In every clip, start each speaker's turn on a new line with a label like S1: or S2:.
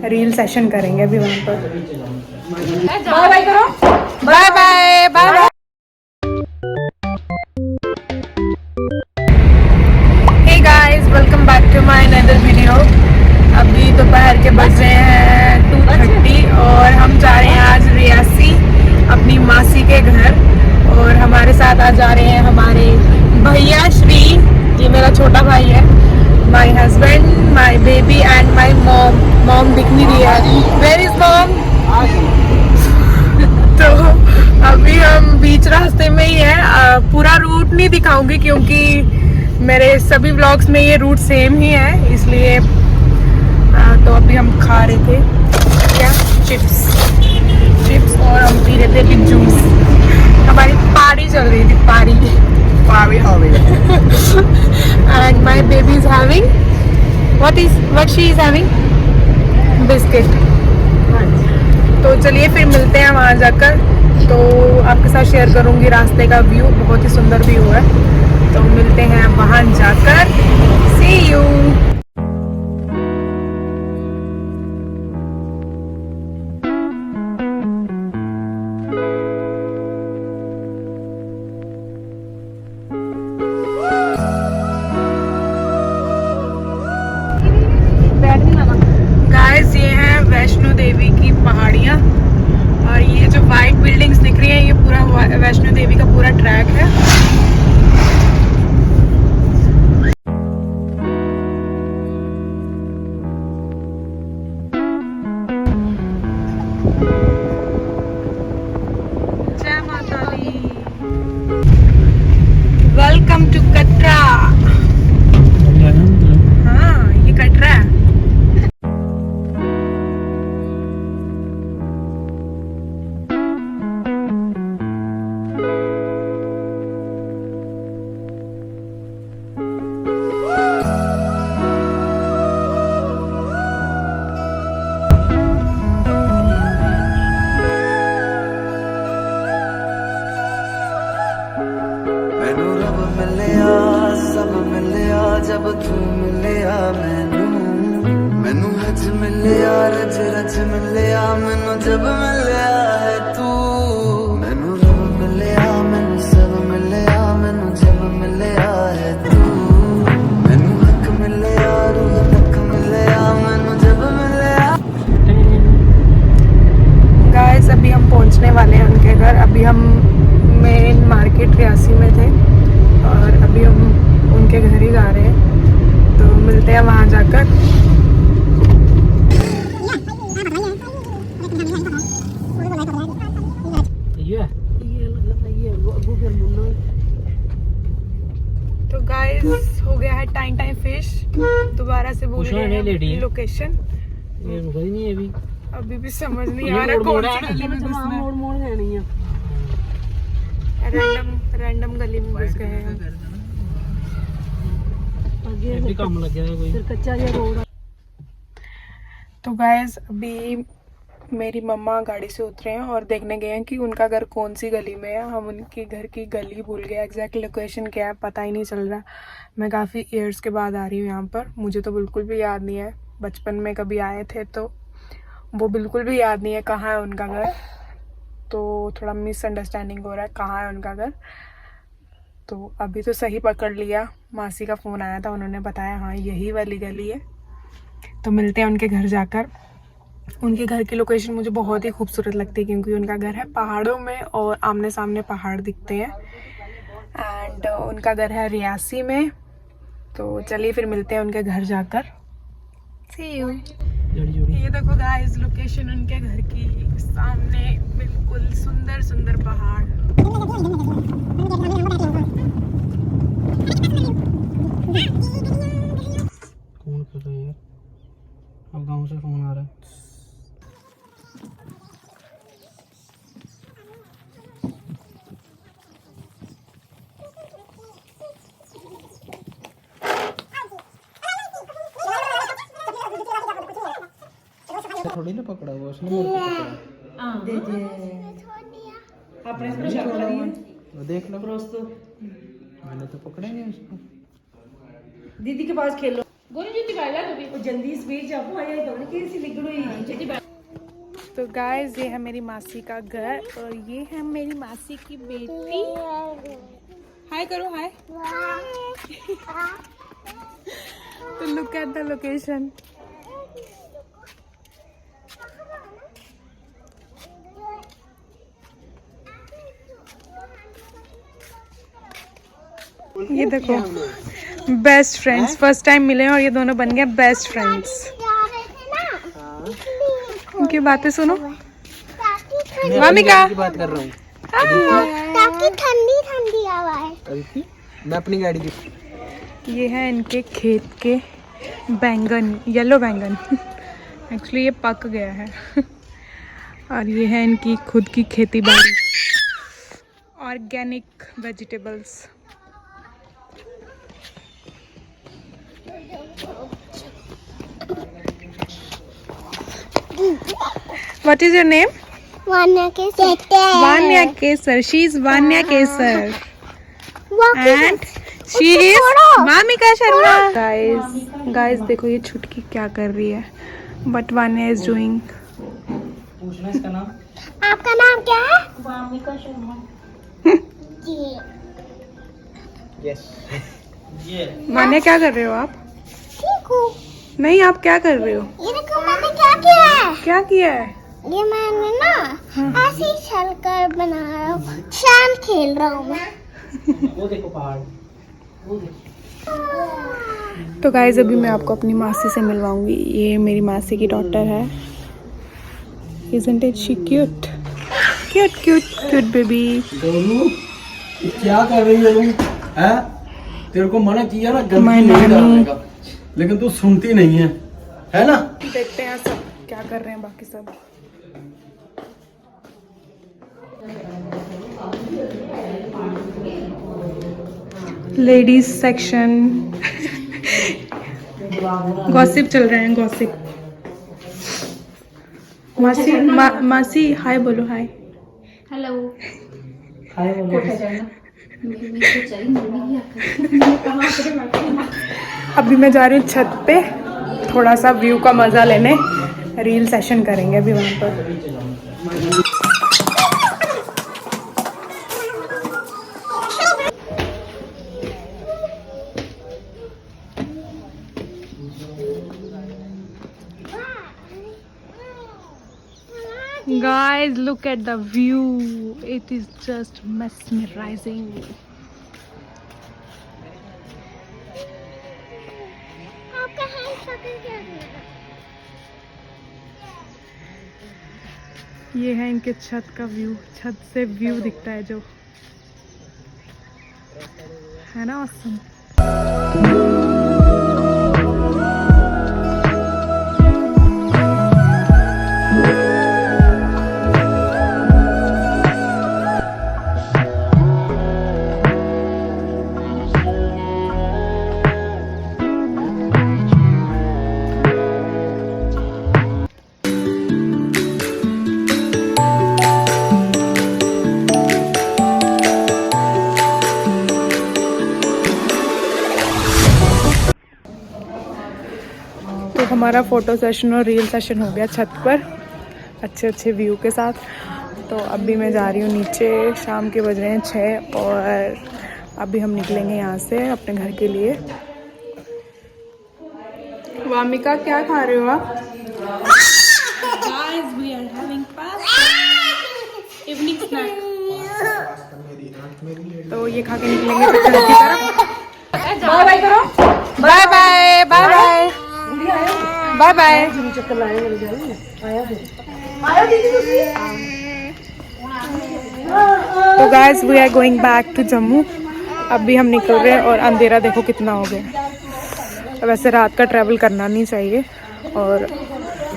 S1: Reel session करेंगे अभी वहाँ पर। बाय बाय करो, bye bye bye bye. Hey guys, welcome back to my another video. अभी दोपहर के बज रहे हैं 2:30 और हम जा रहे हैं आज रियासी अपनी मासी के घर। और हमारे साथ आज जा रहे हैं हमारे भैया श्री, ये मेरा छोटा भाई है, my husband, my baby and my mom. Mom दिख नहीं रही है, वेयर इज मॉम? तो अभी हम बीच रास्ते में ही है। पूरा रूट नहीं दिखाऊंगी क्योंकि मेरे सभी व्लॉग्स में ये रूट सेम ही है, इसलिए तो अभी हम खा रहे थे क्या, चिप्स और हम पी रहे थे अभी जूस। हमारी पार्टी चल रही थी, party and my baby is having what she is having biscuit. तो चलिए फिर मिलते हैं वहाँ जाकर। तो आपके साथ शेयर करूँगी रास्ते का व्यू, बहुत ही सुंदर व्यू है। तो मिलते हैं वहाँ जाकर, सी यू। गाइस, ये है वैष्णो देवी की पहाड़ियाँ और ये जो वाइट बिल्डिंग्स दिख रही हैं ये पूरा वैष्णो देवी का पूरा ट्रैक है। जय माता दी, वेलकम टू कटरा। हाँ, ये कटरा है।
S2: जब तू मिलिया मैनू हज मिलिया, रज रज मिलिया मैनू, जब मिलिया है तू मैनू रब मिलिया, मैनू सब मिलिया मैनू, जब मिलिया है तू मैनू हक मिलिया, रूह तक मिलिया मैनू, जब मिलिया।
S1: गाइस, अभी हम पहुंचने वाले हैं उनके घर। अभी हम मेन मार्केट रियासी में थे और अभी हम उनके घर ही जा रहे हैं। तो मिलते हैं वहाँ जाकर। तो गाइस, हो गया है टाइम फिश। दोबारा से बोल रहे हैं लोकेशन, अभी भी समझ नहीं आ रहा कौन सी गली में घुसना है। रैंडम गली में घुस गए हैं।
S3: काम लग गया कोई फिर कच्चा रोड।
S1: तो गाइस, अभी मेरी मम्मा गाड़ी से उतरे हैं और देखने गए हैं कि उनका घर कौन सी गली में है। हम उनके घर की गली भूल गए, एग्जैक्ट लोकेशन क्या है पता ही नहीं चल रहा। मैं काफ़ी ईयर्स के बाद आ रही हूँ यहाँ पर, मुझे तो बिल्कुल भी याद नहीं है। बचपन में कभी आए थे तो वो बिल्कुल भी याद नहीं है कहाँ है उनका घर। तो थोड़ा मिसअंडरस्टैंडिंग हो रहा है कहाँ है उनका घर। तो अभी तो सही पकड़ लिया, मासी का फ़ोन आया था, उन्होंने बताया हाँ यही वाली गली है। तो मिलते हैं उनके घर जाकर। उनके घर की लोकेशन मुझे बहुत ही खूबसूरत लगती है क्योंकि उनका घर है पहाड़ों में और आमने सामने पहाड़ दिखते हैं। एंड उनका घर है रियासी में। तो चलिए फिर मिलते हैं उनके घर जाकर, सी यू। ये देखो गाइस, लोकेशन उनके घर की, सामने बिल्कुल सुंदर सुंदर पहाड़।
S3: कौन कर रहा है यार? अब गांव से फोन आ रहा है। थोड़ी ना पकड़ा हुआ उसने, मेरे को पकड़ा।
S1: हां दे दे अपने से शक करिए,
S3: वो देख लो दोस्तों, मैंने तो पकड़ा नहीं उसको।
S1: दीदी के पास खेलो।
S4: गोली जूती वाला तो भी
S1: वो जल्दी स्पीड जापो आया तो नहीं कैसी लिख रही है। तो गाइस ये है मेरी मासी का घर और ये है मेरी मासी की बेटी। हाय करो हाय। तो लुक एट द लोकेशन। ये देखो बेस्ट फ्रेंड्स, फर्स्ट टाइम मिले हैं और ये दोनों बन गए बेस्ट फ्रेंड्स। उनकी बातें सुनो। वामिका
S3: की बात कर रहा हूँ
S4: ताकि ठंडी ठंडी हवा है।
S3: मैं अपनी गाड़ी की।
S1: ये है इनके खेत के बैंगन, येलो बैंगन। एक्चुअली ये पक गया है। और ये है इनकी खुद की खेती बाड़ी, organic vegetables. What is your name?
S4: Vanya के
S1: Vanya Kesar. She is Vanya Kesar. And she is Vamika Sharma. Guys देखो ये छुटकी क्या कर रही है. What Vanya is doing.
S3: पूछना इसका नाम।
S4: आपका नाम क्या है? वामिका शर्मा। जी।
S3: यस। ये
S1: Vanya क्या कर रहे हो आप?
S4: ठीक हूँ।
S1: नहीं आप क्या कर रहे हो?
S4: ये देखो मैंने क्या किया है?
S1: क्या किया है?
S4: ये मैंने ना ऐसे ही चल कर बना रहा हूँ, शाम खेल रहा हूँ मैं।
S3: वो देखो पहाड़। वो देखो।
S1: तो गाइज अभी मैं आपको अपनी मासी से मिलवाऊंगी। ये मेरी मासी की डॉटर है। Isn't it she cute? Cute cute cute baby.
S3: दोनों क्या कर रही है तुम? हैं? तेरे को मना किया ना गलती
S1: मैं
S3: नहीं
S1: नानी।
S3: करने का, लेकिन तू सुनती नहीं है ना?
S1: देखते हैं सब क्या कर रहे हैं बाकी सब। Ladies section. गॉसिप चल रहे हैं, गॉसिप। मासी मासी हाय बोलो हाय।
S5: हेलो।
S3: हाय बोलो।
S1: अभी मैं जा रही हूँ छत पे थोड़ा सा व्यू का मजा लेने। रील सेशन करेंगे अभी वहाँ पर। Guys, look at the view. It is just mesmerizing.
S4: आपका हैंड पकड़ क्या है?
S1: ये है इनके छत का व्यू। छत से व्यू दिखता है जो, है ना ऑसम। तो हमारा फ़ोटो सेशन और रील सेशन हो गया छत पर अच्छे अच्छे व्यू के साथ। तो अभी मैं जा रही हूँ नीचे। शाम के बज रहे हैं 6 और अभी हम निकलेंगे यहाँ से अपने घर के लिए। वामिका क्या खा रहे हो आप? Guys, we are having pasta. Evening snack. तो ये खा के निकलेंगे घर की तरफ। बाय बाय करो। Bye bye bye bye bye bye. तो guys we are going back to Jammu. अभी हम निकल रहे हैं और अंधेरा देखो कितना हो गया। वैसे रात का ट्रैवल करना नहीं चाहिए और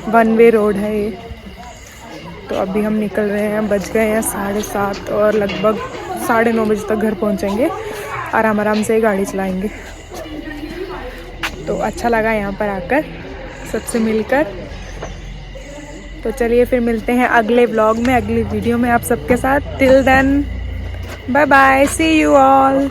S1: वन वे रोड है ये। तो अभी हम निकल रहे हैं। बज गए हैं 7:30 और लगभग 9:30 बजे तक घर पहुंचेंगे। आराम आराम से गाड़ी चलाएंगे। तो अच्छा लगा यहाँ पर आकर सबसे मिलकर। तो चलिए फिर मिलते हैं अगले व्लॉग में, अगली वीडियो में आप सबके साथ। Till then bye bye, see you all.